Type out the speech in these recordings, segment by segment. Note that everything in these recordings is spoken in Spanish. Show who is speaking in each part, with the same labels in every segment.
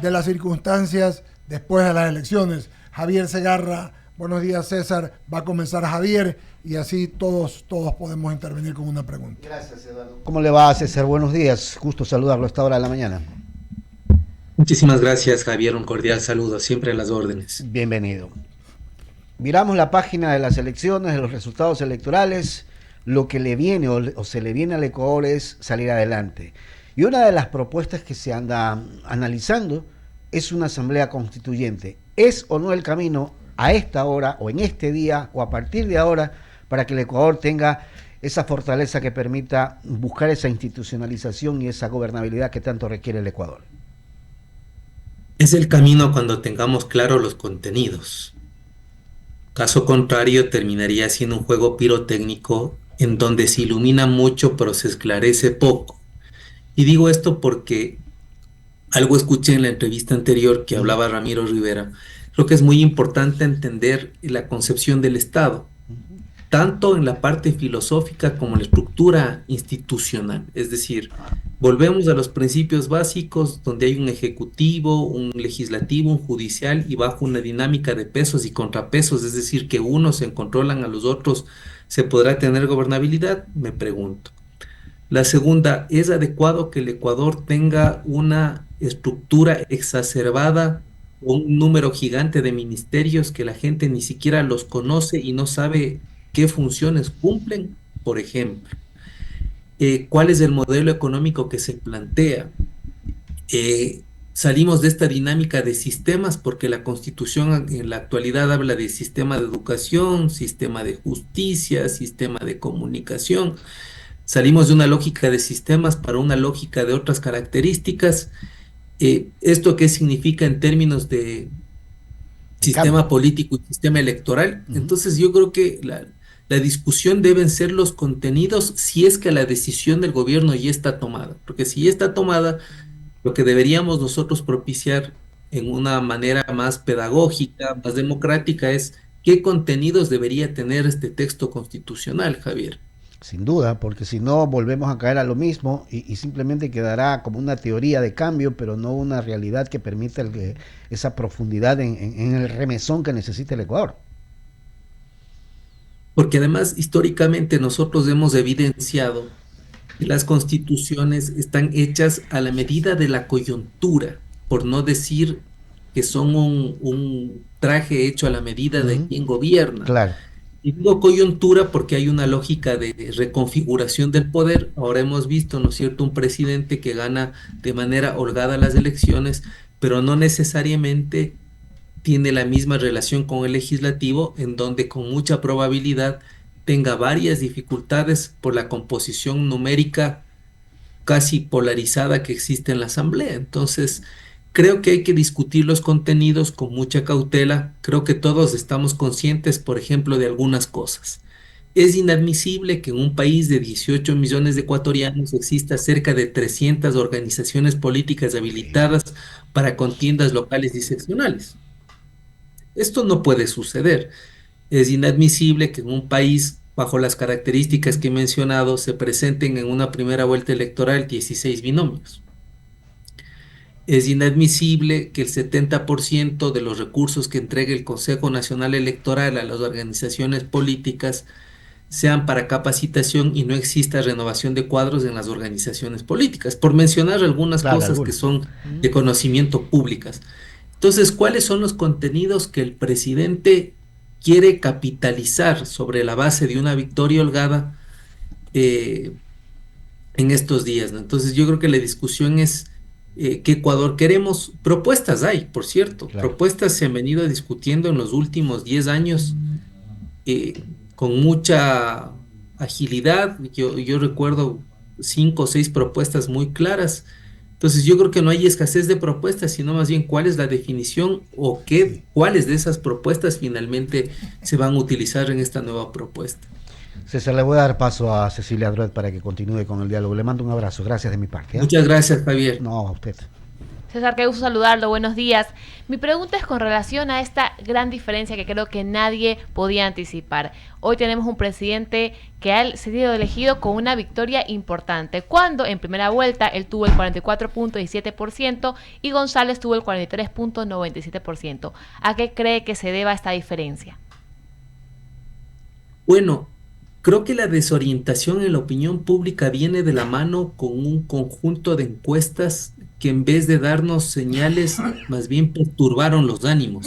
Speaker 1: de las circunstancias después de las elecciones. Javier Segarra, buenos días César, va a comenzar Javier y así todos podemos intervenir con una pregunta.
Speaker 2: Gracias, Eduardo. ¿Cómo le va, César? Buenos días, gusto saludarlo a esta hora de la mañana.
Speaker 3: Muchísimas gracias, Javier, un cordial saludo, siempre a las órdenes.
Speaker 2: Bienvenido. Miramos la página de las elecciones, de los resultados electorales, lo que le viene o se le viene al Ecuador es salir adelante. Y una de las propuestas que se anda analizando es una asamblea constituyente. ¿Es o no el camino a esta hora o en este día o a partir de ahora para que el Ecuador tenga esa fortaleza que permita buscar esa institucionalización y esa gobernabilidad que tanto requiere el Ecuador?
Speaker 3: Es el camino cuando tengamos claros los contenidos. Caso contrario, terminaría siendo un juego pirotécnico en donde se ilumina mucho pero se esclarece poco. Y digo esto porque algo escuché en la entrevista anterior que hablaba Ramiro Rivera. Creo que es muy importante entender la concepción del Estado, tanto en la parte filosófica como en la estructura institucional. Es decir, volvemos a los principios básicos donde hay un ejecutivo, un legislativo, un judicial y bajo una dinámica de pesos y contrapesos, es decir, que unos se controlan a los otros, ¿se podrá tener gobernabilidad? Me pregunto. La segunda, ¿es adecuado que el Ecuador tenga una estructura exacerbada, un número gigante de ministerios que la gente ni siquiera los conoce y no sabe qué funciones cumplen? Por ejemplo, ¿cuál es el modelo económico que se plantea? Salimos de esta dinámica de sistemas porque la Constitución en la actualidad habla de sistema de educación, sistema de justicia, sistema de comunicación. Salimos de una lógica de sistemas para una lógica de otras características. ¿Esto qué significa en términos de sistema político y sistema electoral? Entonces yo creo que la discusión deben ser los contenidos si es que la decisión del gobierno ya está tomada, porque si ya está tomada, lo que deberíamos nosotros propiciar en una manera más pedagógica, más democrática, es qué contenidos debería tener este texto constitucional, Javier.
Speaker 2: Sin duda, porque si no volvemos a caer a lo mismo y simplemente quedará como una teoría de cambio, pero no una realidad que permita esa profundidad en el remesón que necesita el Ecuador.
Speaker 3: Porque además históricamente nosotros hemos evidenciado que las constituciones están hechas a la medida de la coyuntura, por no decir que son un traje hecho a la medida de quien gobierna.
Speaker 2: Claro.
Speaker 3: Y digo coyuntura porque hay una lógica de reconfiguración del poder. Ahora hemos visto, ¿no es cierto?, un presidente que gana de manera holgada las elecciones, pero no necesariamente tiene la misma relación con el legislativo, en donde con mucha probabilidad tenga varias dificultades por la composición numérica casi polarizada que existe en la Asamblea. Entonces, creo que hay que discutir los contenidos con mucha cautela. Creo que todos estamos conscientes, por ejemplo, de algunas cosas. Es inadmisible que en un país de 18 millones de ecuatorianos exista cerca de 300 organizaciones políticas habilitadas para contiendas locales y seccionales. Esto no puede suceder. Es inadmisible que en un país bajo las características que he mencionado se presenten en una primera vuelta electoral 16 binomios. Es inadmisible que el 70% de los recursos que entregue el Consejo Nacional Electoral a las organizaciones políticas sean para capacitación y no exista renovación de cuadros en las organizaciones políticas, por mencionar algunas cosas que son de conocimiento públicas. Entonces, ¿cuáles son los contenidos que el presidente quiere capitalizar sobre la base de una victoria holgada en estos días, ¿no? Entonces, yo creo que la discusión es ¿qué Ecuador queremos? Propuestas hay, por cierto. Claro. Propuestas se han venido discutiendo en los últimos 10 años con mucha agilidad. Yo recuerdo 5 o 6 propuestas muy claras. Entonces yo creo que no hay escasez de propuestas, sino más bien cuál es la definición o cuáles de esas propuestas finalmente se van a utilizar en esta nueva propuesta.
Speaker 2: César, le voy a dar paso a Cecilia Druet para que continúe con el diálogo. Le mando un abrazo, gracias de mi parte.
Speaker 3: Muchas gracias, Javier.
Speaker 2: No, a usted.
Speaker 4: César, qué gusto saludarlo, buenos días. Mi pregunta es con relación a esta gran diferencia que creo que nadie podía anticipar. Hoy tenemos un presidente que ha sido elegido con una victoria importante, cuando en primera vuelta él tuvo el 44.17% y González tuvo el 43.97%. ¿A qué cree que se deba esta diferencia?
Speaker 3: Bueno, creo que la desorientación en la opinión pública viene de la mano con un conjunto de encuestas que en vez de darnos señales, más bien perturbaron los ánimos.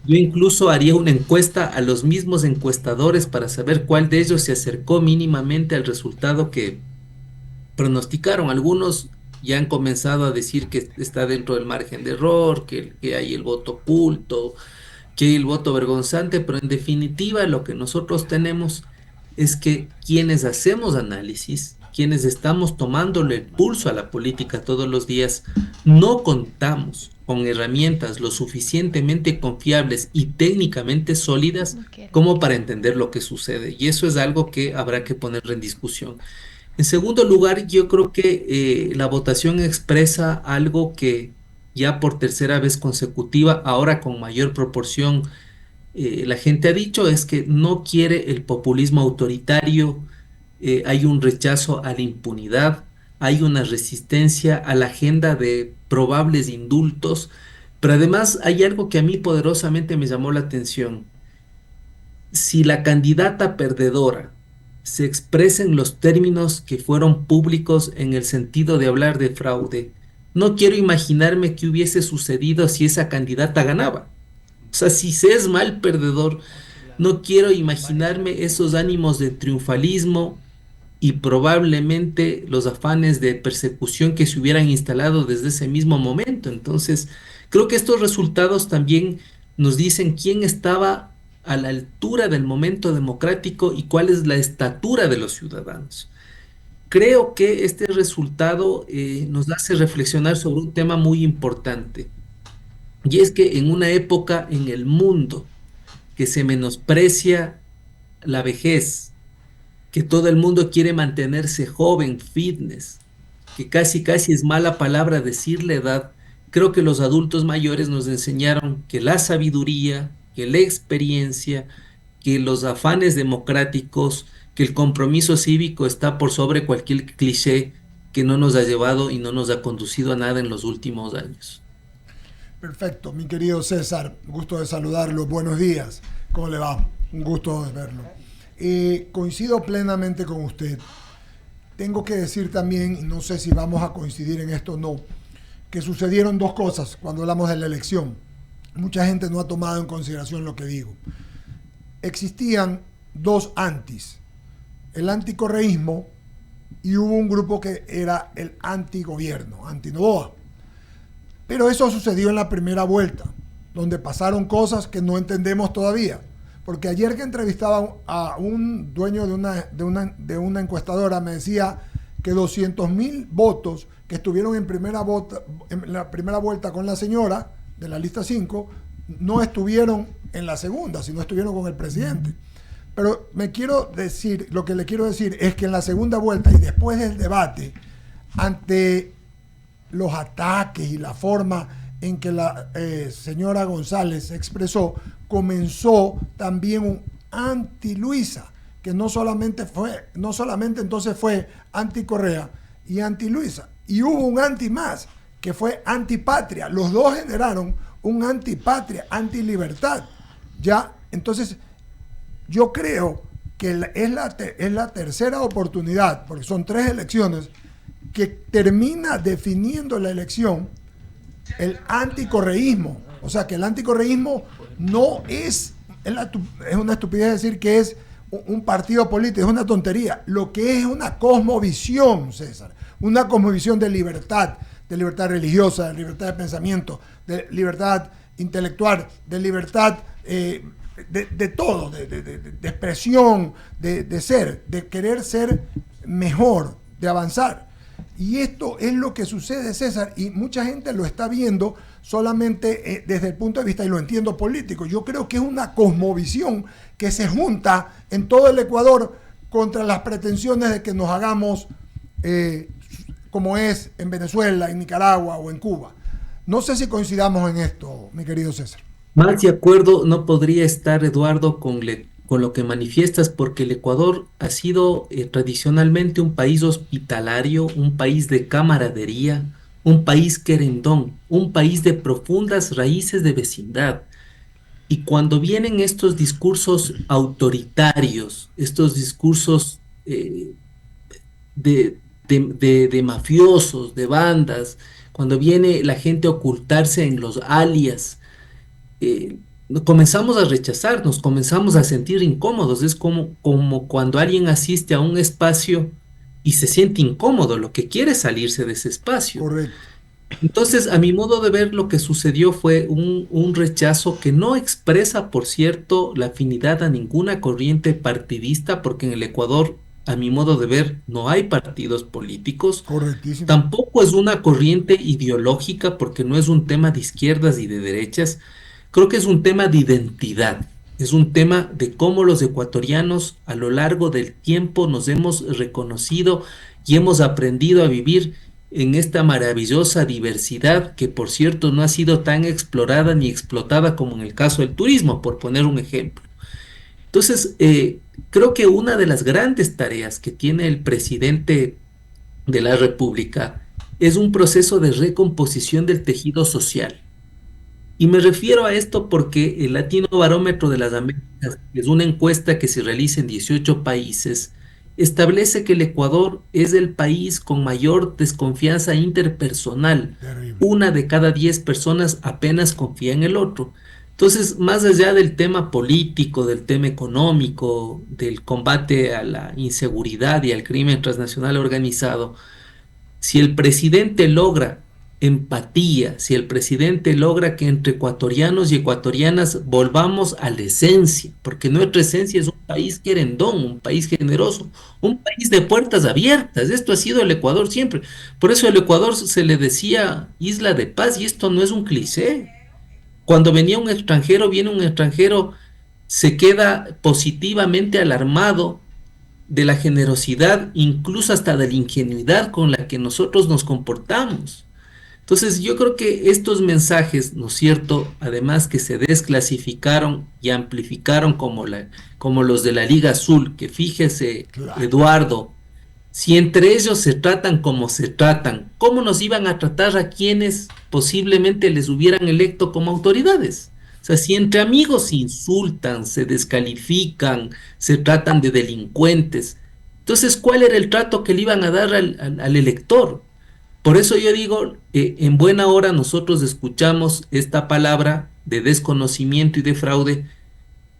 Speaker 3: Yo incluso haría una encuesta a los mismos encuestadores para saber cuál de ellos se acercó mínimamente al resultado que pronosticaron. Algunos ya han comenzado a decir que está dentro del margen de error, que hay el voto oculto, que hay el voto vergonzante, pero en definitiva lo que nosotros tenemos es que quienes hacemos análisis, quienes estamos tomándole el pulso a la política todos los días, no contamos con herramientas lo suficientemente confiables y técnicamente sólidas como para entender lo que sucede. Y eso es algo que habrá que poner en discusión. En segundo lugar, yo creo que la votación expresa algo que ya por tercera vez consecutiva, ahora con mayor proporción, la gente ha dicho, es que no quiere el populismo autoritario, hay un rechazo a la impunidad, hay una resistencia a la agenda de probables indultos, pero además hay algo que a mí poderosamente me llamó la atención. Si la candidata perdedora se expresa en los términos que fueron públicos en el sentido de hablar de fraude, no quiero imaginarme qué hubiese sucedido si esa candidata ganaba. O sea, si se es mal perdedor, no quiero imaginarme esos ánimos de triunfalismo y probablemente los afanes de persecución que se hubieran instalado desde ese mismo momento. Entonces, creo que estos resultados también nos dicen quién estaba a la altura del momento democrático y cuál es la estatura de los ciudadanos. Creo que este resultado nos hace reflexionar sobre un tema muy importante, y es que en una época en el mundo que se menosprecia la vejez, que todo el mundo quiere mantenerse joven, fitness, que casi es mala palabra decir la edad, creo que los adultos mayores nos enseñaron que la sabiduría, que la experiencia, que los afanes democráticos, que el compromiso cívico está por sobre cualquier cliché que no nos ha llevado y no nos ha conducido a nada en los últimos años.
Speaker 1: Perfecto, mi querido César, gusto de saludarlo, buenos días, ¿cómo le va? Un gusto de verlo. Coincido plenamente con usted. Tengo que decir también, y no sé si vamos a coincidir en esto o no, que sucedieron dos cosas cuando hablamos de la elección. Mucha gente no ha tomado en consideración lo que digo. Existían dos antis, el anticorreísmo y hubo un grupo que era el antigobierno, anti-Noboa. Pero eso sucedió en la primera vuelta, donde pasaron cosas que no entendemos todavía. Porque ayer que entrevistaba a un dueño de una encuestadora, me decía que 200.000 votos que estuvieron en la primera vuelta con la señora de la lista 5 no estuvieron en la segunda, sino estuvieron con el presidente. Pero lo que le quiero decir es que en la segunda vuelta y después del debate, ante los ataques y la forma en que la señora González se expresó, comenzó también un anti-Luisa, que no solamente entonces fue anti-Correa y anti-Luisa, y hubo un anti más, que fue antipatria. Los dos generaron un antipatria, antilibertad. Ya, entonces, yo creo que es la tercera oportunidad, porque son 3 elecciones, que termina definiendo la elección el anticorreísmo. O sea, que el anticorreísmo no es una estupidez decir que es un partido político, es una tontería. Lo que es una cosmovisión, César, una cosmovisión de libertad religiosa, de libertad de pensamiento, de libertad intelectual, de libertad de todo, de expresión, de ser, de querer ser mejor, de avanzar. Y esto es lo que sucede, César, y mucha gente lo está viendo solamente desde el punto de vista, y lo entiendo, político. Yo creo que es una cosmovisión que se junta en todo el Ecuador contra las pretensiones de que nos hagamos como es en Venezuela, en Nicaragua o en Cuba. No sé si coincidamos en esto, mi querido César.
Speaker 3: Más de acuerdo no podría estar, Eduardo, con lo que manifiestas, porque el Ecuador ha sido tradicionalmente un país hospitalario, un país de camaradería, un país querendón, un país de profundas raíces de vecindad. Y cuando vienen estos discursos autoritarios, estos discursos de mafiosos, de bandas, cuando viene la gente a ocultarse en los alias, eh, comenzamos a rechazarnos, comenzamos a sentir incómodos. Es como cuando alguien asiste a un espacio y se siente incómodo, lo que quiere es salirse de ese espacio.
Speaker 1: Correcto.
Speaker 3: Entonces, a mi modo de ver, lo que sucedió fue un rechazo que no expresa, por cierto, la afinidad a ninguna corriente partidista, porque en el Ecuador, a mi modo de ver, no hay partidos políticos.
Speaker 1: Correctísimo.
Speaker 3: Tampoco es una corriente ideológica, porque no es un tema de izquierdas y de derechas. Creo que es un tema de identidad. Es un tema de cómo los ecuatorianos a lo largo del tiempo nos hemos reconocido y hemos aprendido a vivir en esta maravillosa diversidad que, por cierto, no ha sido tan explorada ni explotada como en el caso del turismo, por poner un ejemplo. Entonces, creo que una de las grandes tareas que tiene el presidente de la República es un proceso de recomposición del tejido social. Y me refiero a esto porque el Latino Barómetro de las Américas, que es una encuesta que se realiza en 18 países, establece que el Ecuador es el país con mayor desconfianza interpersonal.
Speaker 1: Terrible.
Speaker 3: Una de cada 10 personas apenas confía en el otro. Entonces, más allá del tema político, del tema económico, del combate a la inseguridad y al crimen transnacional organizado, si el presidente logra empatía, si el presidente logra que entre ecuatorianos y ecuatorianas volvamos a la esencia, porque nuestra esencia es un país querendón, un país generoso, un país de puertas abiertas. Esto ha sido el Ecuador siempre. Por eso el Ecuador se le decía isla de paz, y esto no es un cliché. Cuando venía un extranjero, viene un extranjero, se queda positivamente alarmado de la generosidad, incluso hasta de la ingenuidad con la que nosotros nos comportamos. Entonces yo creo que estos mensajes, ¿no es cierto?, además que se desclasificaron y amplificaron como los de la Liga Azul, que fíjese,
Speaker 1: Claro.
Speaker 3: Eduardo, si entre ellos se tratan como se tratan, ¿cómo nos iban a tratar a quienes posiblemente les hubieran electo como autoridades? O sea, si entre amigos se insultan, se descalifican, se tratan de delincuentes, entonces, ¿cuál era el trato que le iban a dar al elector? Por eso yo digo, en buena hora nosotros escuchamos esta palabra de desconocimiento y de fraude,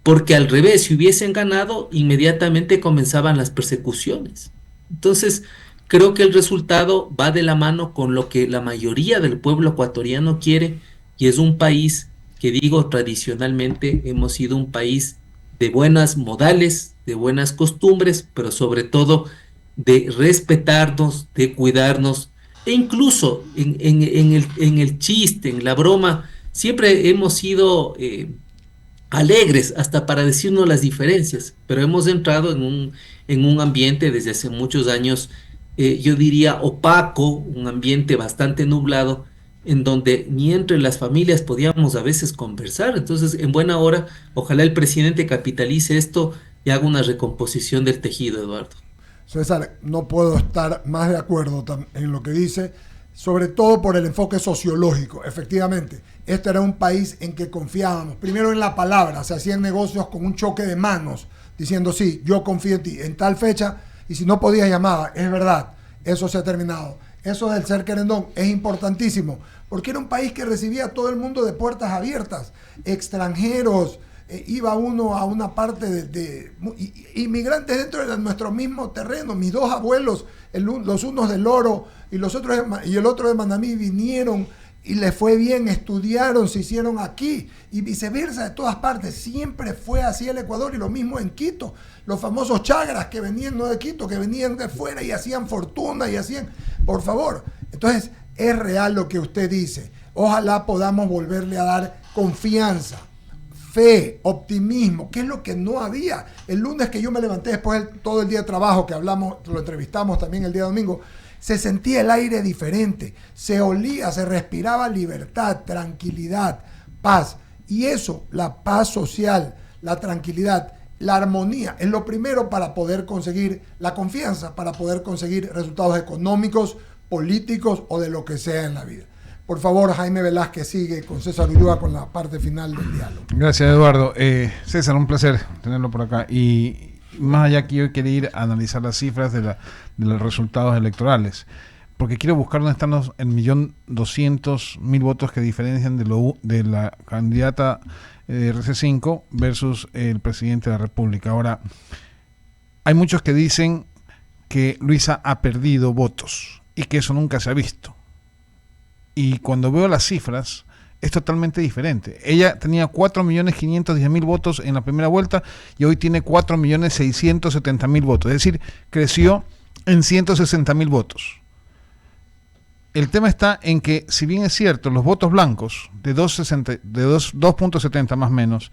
Speaker 3: porque al revés, si hubiesen ganado, inmediatamente comenzaban las persecuciones. Entonces, creo que el resultado va de la mano con lo que la mayoría del pueblo ecuatoriano quiere, y es un país que, digo, tradicionalmente hemos sido un país de buenas modales, de buenas costumbres, pero sobre todo de respetarnos, de cuidarnos, e incluso en el chiste, en la broma, siempre hemos sido alegres hasta para decirnos las diferencias, pero hemos entrado en un ambiente desde hace muchos años, yo diría opaco, un ambiente bastante nublado, en donde ni entre las familias podíamos a veces conversar. Entonces, en buena hora, ojalá el presidente capitalice esto y haga una recomposición del tejido, Eduardo.
Speaker 1: César, no puedo estar más de acuerdo en lo que dice, sobre todo por el enfoque sociológico. Efectivamente, este era un país en que confiábamos, primero en la palabra, se hacían negocios con un choque de manos, diciendo sí, yo confío en ti, en tal fecha, y si no podías llamaba, es verdad, eso se ha terminado. Eso del ser querendón es importantísimo, porque era un país que recibía a todo el mundo de puertas abiertas, extranjeros, iba uno a una parte de inmigrantes dentro de nuestro mismo terreno. Mis dos abuelos, los unos del Oro y el otro de Manamí, vinieron y les fue bien, estudiaron, se hicieron aquí, y viceversa, de todas partes. Siempre fue así el Ecuador, y lo mismo en Quito. Los famosos chagras que venían, no de Quito, que venían de fuera y hacían fortuna y hacían, por favor. Entonces, es real lo que usted dice. Ojalá podamos volverle a dar confianza, fe, optimismo, que es lo que no había. El lunes que yo me levanté después de todo el día de trabajo, que hablamos, lo entrevistamos también el día domingo, se sentía el aire diferente, se olía, se respiraba libertad, tranquilidad, paz. Y eso, la paz social, la tranquilidad, la armonía, es lo primero para poder conseguir la confianza, para poder conseguir resultados económicos, políticos o de lo que sea en la vida. Por favor, Jaime Velázquez sigue con César Ulloa con la parte final del diálogo.
Speaker 5: Gracias, Eduardo. César, un placer tenerlo por acá. Y más allá que yo quería ir a analizar las cifras de los resultados electorales, porque quiero buscar dónde están los 1.200.000 votos que diferencian de la candidata RC5 versus el presidente de la República. Ahora, hay muchos que dicen que Luisa ha perdido votos y que eso nunca se ha visto. Y cuando veo las cifras, es totalmente diferente. Ella tenía 4.510.000 votos en la primera vuelta y hoy tiene 4.670.000 votos. Es decir, creció en 160.000 votos. El tema está en que, si bien es cierto, los votos blancos de 2.70 más o menos,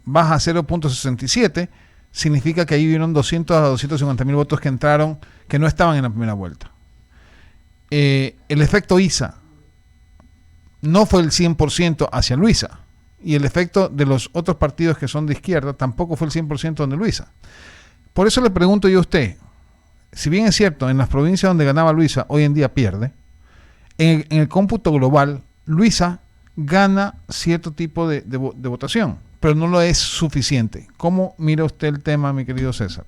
Speaker 5: baja a 0.67, significa que ahí hubieron 200 a 250.000 votos que entraron, que no estaban en la primera vuelta. El efecto ISA no fue el 100% hacia Luisa, y el efecto de los otros partidos que son de izquierda tampoco fue el 100% donde Luisa. Por eso le pregunto yo a usted, si bien es cierto, en las provincias donde ganaba Luisa, hoy en día pierde, en el cómputo global, Luisa gana cierto tipo de votación, pero no lo es suficiente. ¿Cómo mira usted el tema, mi querido César?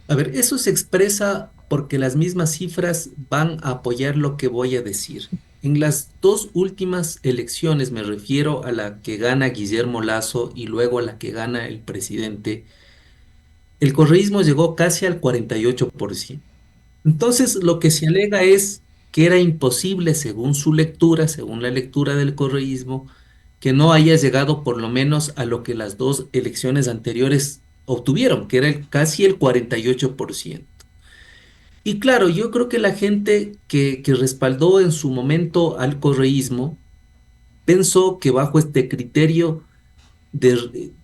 Speaker 3: A ver, eso se expresa porque las mismas cifras van a apoyar lo que voy a decir. En las dos últimas elecciones, me refiero a la que gana Guillermo Lasso y luego a la que gana el presidente, el correísmo llegó casi al 48%. Entonces, lo que se alega es que era imposible, según su lectura, según la lectura del correísmo, que no haya llegado por lo menos a lo que las dos elecciones anteriores obtuvieron, que era casi el 48%. Y claro, yo creo que la gente que respaldó en su momento al correísmo pensó que bajo este criterio de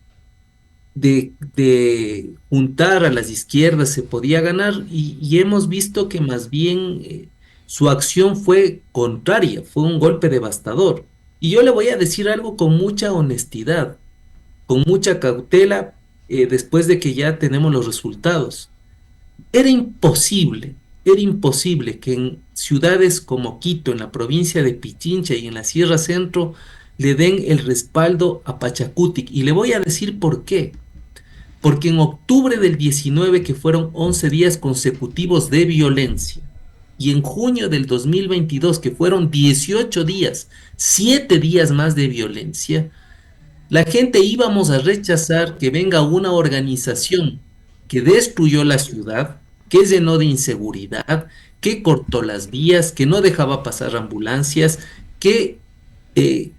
Speaker 3: juntar a las izquierdas se podía ganar, y hemos visto que más bien su acción fue contraria, fue un golpe devastador. Y yo le voy a decir algo con mucha honestidad, con mucha cautela, después de que ya tenemos los resultados. Era imposible que en ciudades como Quito, en la provincia de Pichincha y en la Sierra Centro, le den el respaldo a Pachacutic. Y le voy a decir por qué. Porque en octubre del 19, que fueron 11 días consecutivos de violencia, y en junio del 2022, que fueron 18 días, 7 días más de violencia, la gente íbamos a rechazar que venga una organización que destruyó la ciudad, que llenó de inseguridad, que cortó las vías, que no dejaba pasar ambulancias, que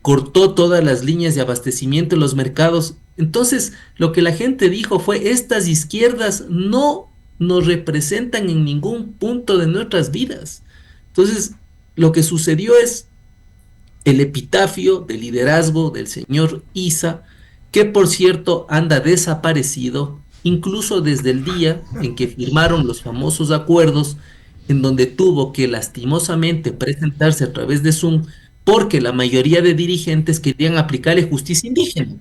Speaker 3: cortó todas las líneas de abastecimiento en los mercados. Entonces, lo que la gente dijo fue: estas izquierdas no nos representan en ningún punto de nuestras vidas. Entonces, lo que sucedió es el epitafio del liderazgo del señor Issa, que por cierto anda desaparecido, incluso desde el día en que firmaron los famosos acuerdos, en donde tuvo que lastimosamente presentarse a través de Zoom, porque la mayoría de dirigentes querían aplicarle justicia indígena.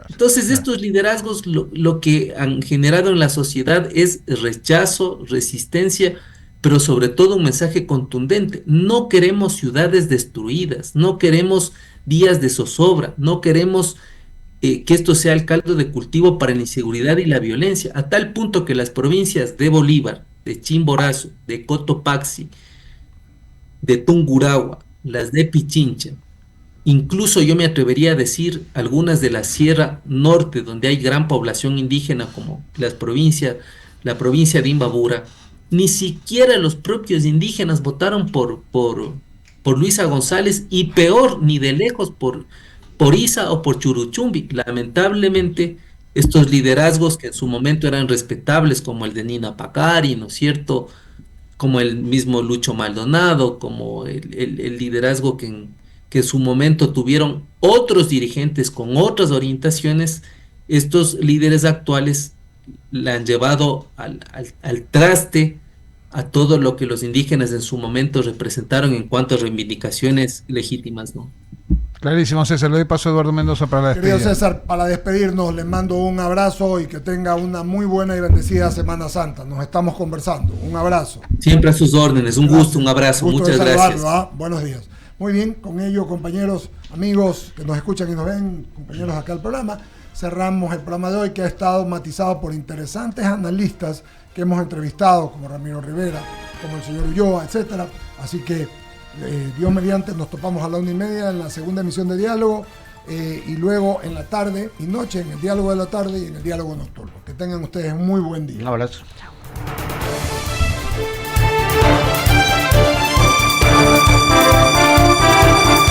Speaker 3: Entonces, estos liderazgos lo que han generado en la sociedad es rechazo, resistencia, pero sobre todo un mensaje contundente. No queremos ciudades destruidas, no queremos días de zozobra, no queremos que esto sea el caldo de cultivo para la inseguridad y la violencia, a tal punto que las provincias de Bolívar, de Chimborazo, de Cotopaxi, de Tungurahua, las de Pichincha, incluso yo me atrevería a decir algunas de la Sierra Norte, donde hay gran población indígena, como la provincia de Imbabura, ni siquiera los propios indígenas votaron por Luisa González, y peor, ni de lejos por Issa o por Churuchumbi. Lamentablemente, estos liderazgos que en su momento eran respetables, como el de Nina Pacari, ¿no es cierto?, como el mismo Lucho Maldonado, como el liderazgo que en su momento tuvieron otros dirigentes con otras orientaciones, estos líderes actuales la han llevado al traste a todo lo que los indígenas en su momento representaron en cuanto a reivindicaciones legítimas, ¿no?
Speaker 5: Clarísimo, César. Le doy paso a Eduardo Mendoza para la despedida.
Speaker 1: Querido César, para despedirnos, les mando un abrazo y que tenga una muy buena y bendecida Semana Santa. Nos estamos conversando. Un abrazo.
Speaker 3: Siempre a sus órdenes. Un gusto, un abrazo.
Speaker 1: Gusto
Speaker 3: Muchas
Speaker 1: de
Speaker 3: gracias.
Speaker 1: saludarlo, Buenos días. Muy bien, con ello, compañeros, amigos que nos escuchan y nos ven, compañeros acá del programa, cerramos el programa de hoy, que ha estado matizado por interesantes analistas que hemos entrevistado, como Ramiro Rivera, como el señor Ulloa, etcétera. Así que Dios mediante, nos topamos a la 1:30 en la segunda emisión de Diálogo, y luego en la tarde y noche en el Diálogo de la tarde y en el Diálogo Nocturno. Que tengan ustedes un muy buen día.
Speaker 2: Un abrazo.
Speaker 4: Chao.